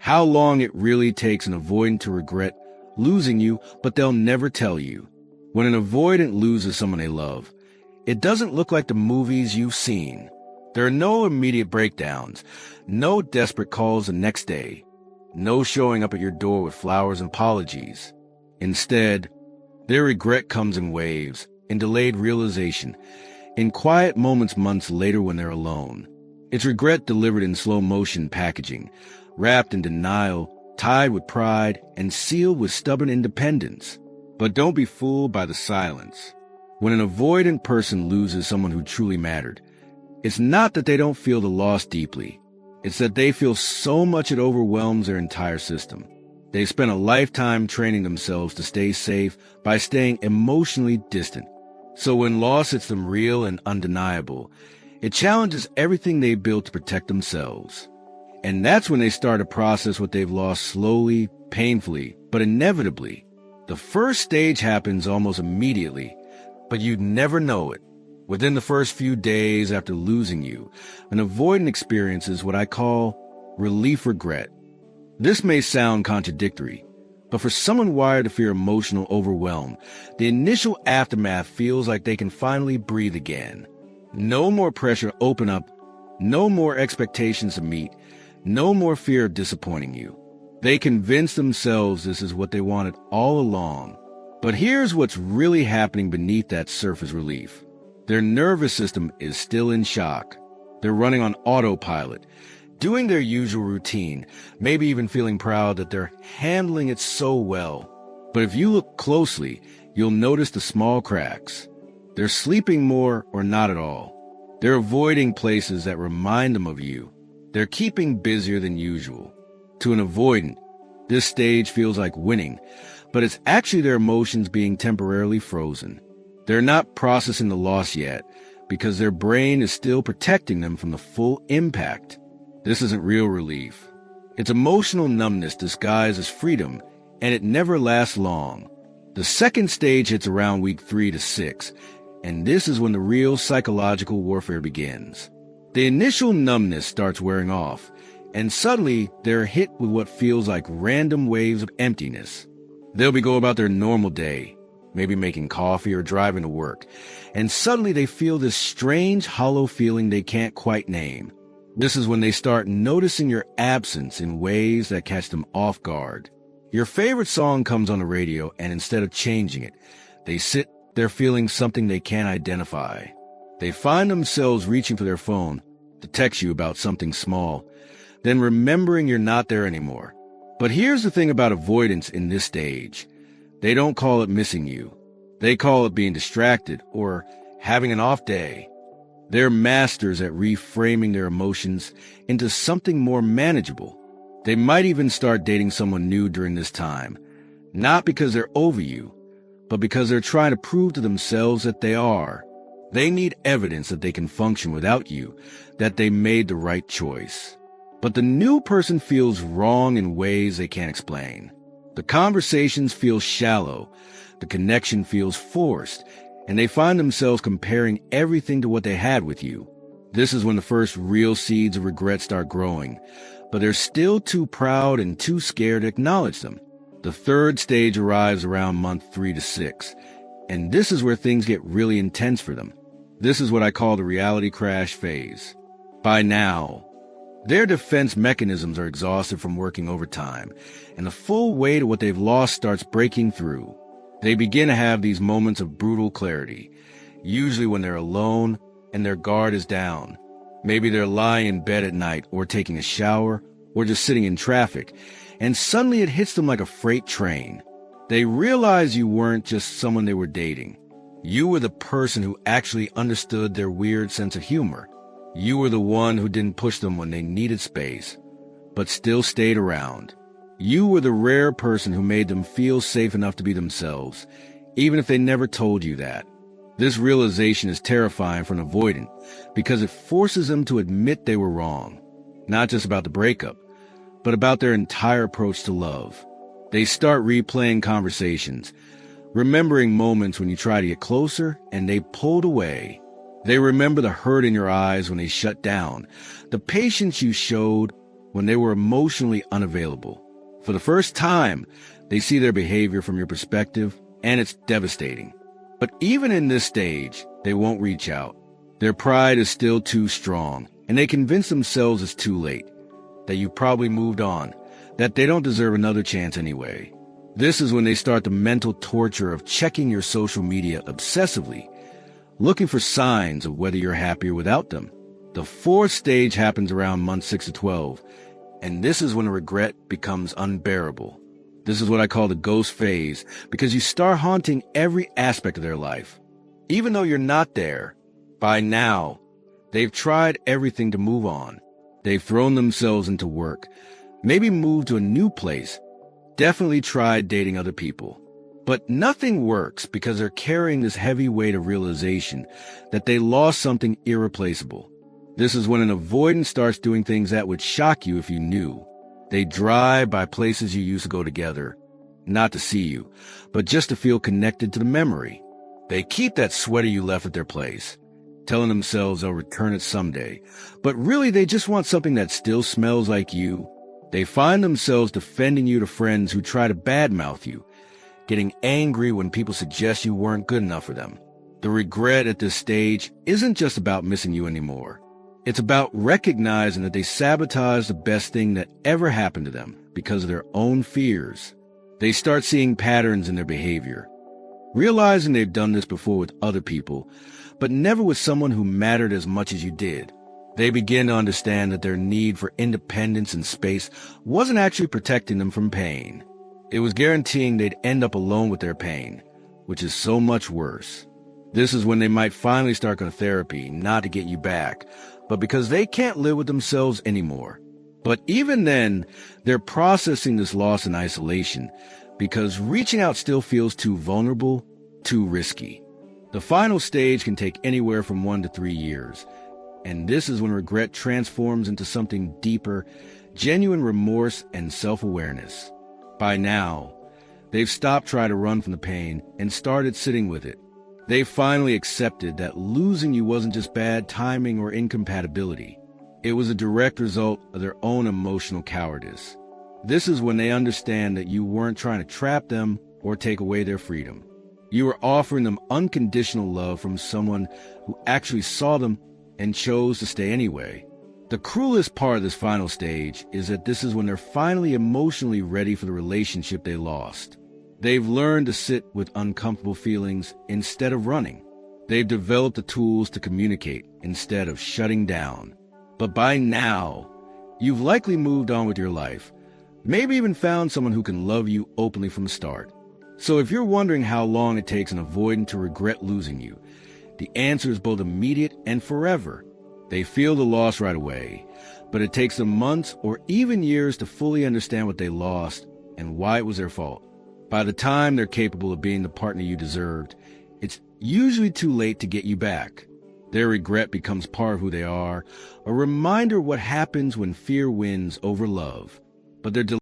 how long it really takes an avoidant to regret losing you, but they'll never tell you. When an avoidant loses someone they love, it doesn't look like the movies you've seen. There are no immediate breakdowns, no desperate calls the next day, no showing up at your door with flowers and apologies. Instead, their regret comes in waves, in delayed realization, in quiet moments months later when they're alone. It's regret delivered in slow-motion packaging, wrapped in denial, tied with pride, and sealed with stubborn independence. But don't be fooled by the silence. When an avoidant person loses someone who truly mattered, it's not that they don't feel the loss deeply. It's that they feel so much it overwhelms their entire system. They spent a lifetime training themselves to stay safe by staying emotionally distant. So when loss hits them real and undeniable, it challenges everything they built to protect themselves. And that's when they start to process what they've lost slowly, painfully, but inevitably. The first stage happens almost immediately, but you'd never know it. Within the first few days after losing you, an avoidant experiences what I call relief regret. This may sound contradictory, but for someone wired to fear emotional overwhelm, the initial aftermath feels like they can finally breathe again. No more pressure to open up, no more expectations to meet, no more fear of disappointing you. They convince themselves this is what they wanted all along. But here's what's really happening beneath that surface relief. Their nervous system is still in shock. They're running on autopilot, doing their usual routine, maybe even feeling proud that they're handling it so well. But if you look closely, you'll notice the small cracks. They're sleeping more or not at all. They're avoiding places that remind them of you. They're keeping busier than usual. To an avoidant, this stage feels like winning, but it's actually their emotions being temporarily frozen. They're not processing the loss yet because their brain is still protecting them from the full impact. This isn't real relief. It's emotional numbness disguised as freedom, and it never lasts long. The second stage hits around week 3 to 6, and this is when the real psychological warfare begins. The initial numbness starts wearing off, and suddenly they're hit with what feels like random waves of emptiness. They'll be going about their normal day, maybe making coffee or driving to work, and suddenly they feel this strange, hollow feeling they can't quite name. This is when they start noticing your absence in ways that catch them off guard. Your favorite song comes on the radio, and instead of changing it, they sit there feeling something they can't identify. They find themselves reaching for their phone to text you about something small, then remembering you're not there anymore. But here's the thing about avoidance in this stage. They don't call it missing you. They call it being distracted or having an off day. They're masters at reframing their emotions into something more manageable. They might even start dating someone new during this time, not because they're over you, but because they're trying to prove to themselves that they are. They need evidence that they can function without you, that they made the right choice. But the new person feels wrong in ways they can't explain. The conversations feel shallow, the connection feels forced, and they find themselves comparing everything to what they had with you. This is when the first real seeds of regret start growing, but they're still too proud and too scared to acknowledge them. The third stage arrives around month 3 to 6, and this is where things get really intense for them. This is what I call the reality crash phase. By now, their defense mechanisms are exhausted from working overtime, and the full weight of what they've lost starts breaking through. They begin to have these moments of brutal clarity, usually when they're alone and their guard is down. Maybe they're lying in bed at night or taking a shower or just sitting in traffic, and suddenly it hits them like a freight train. They realize you weren't just someone they were dating. You were the person who actually understood their weird sense of humor. You were the one who didn't push them when they needed space, but still stayed around. You were the rare person who made them feel safe enough to be themselves, even if they never told you that. This realization is terrifying for an avoidant because it forces them to admit they were wrong, not just about the breakup, but about their entire approach to love. They start replaying conversations, remembering moments when you tried to get closer and they pulled away. They remember the hurt in your eyes when they shut down, the patience you showed when they were emotionally unavailable. For the first time, they see their behavior from your perspective, and it's devastating. But even in this stage, they won't reach out. Their pride is still too strong, and they convince themselves it's too late, that you probably moved on, that they don't deserve another chance anyway. This is when they start the mental torture of checking your social media obsessively, looking for signs of whether you're happier without them. The fourth stage happens around month 6 to 12, and this is when regret becomes unbearable. This is what I call the ghost phase, because you start haunting every aspect of their life. Even though you're not there, by now, they've tried everything to move on. They've thrown themselves into work, maybe moved to a new place, definitely tried dating other people. But nothing works because they're carrying this heavy weight of realization that they lost something irreplaceable. This is when an avoidant starts doing things that would shock you if you knew. They drive by places you used to go together, not to see you, but just to feel connected to the memory. They keep that sweater you left at their place, telling themselves they'll return it someday, but really they just want something that still smells like you. They find themselves defending you to friends who try to badmouth you, getting angry when people suggest you weren't good enough for them. The regret at this stage isn't just about missing you anymore. It's about recognizing that they sabotaged the best thing that ever happened to them because of their own fears. They start seeing patterns in their behavior, realizing they've done this before with other people, but never with someone who mattered as much as you did. They begin to understand that their need for independence and space wasn't actually protecting them from pain. It was guaranteeing they'd end up alone with their pain, which is so much worse. This is when they might finally start going to therapy, not to get you back, but because they can't live with themselves anymore. But even then, they're processing this loss in isolation because reaching out still feels too vulnerable, too risky. The final stage can take anywhere from 1 to 3 years, and this is when regret transforms into something deeper, genuine remorse and self-awareness. By now, they've stopped trying to run from the pain and started sitting with it. They finally accepted that losing you wasn't just bad timing or incompatibility. It was a direct result of their own emotional cowardice. This is when they understand that you weren't trying to trap them or take away their freedom. You were offering them unconditional love from someone who actually saw them and chose to stay anyway. The cruelest part of this final stage is that this is when they're finally emotionally ready for the relationship they lost. They've learned to sit with uncomfortable feelings instead of running. They've developed the tools to communicate instead of shutting down. But by now, you've likely moved on with your life, maybe even found someone who can love you openly from the start. So if you're wondering how long it takes an avoidant to regret losing you, the answer is both immediate and forever. They feel the loss right away, but it takes them months or even years to fully understand what they lost and why it was their fault. By the time they're capable of being the partner you deserved, it's usually too late to get you back. Their regret becomes part of who they are, a reminder of what happens when fear wins over love. But they're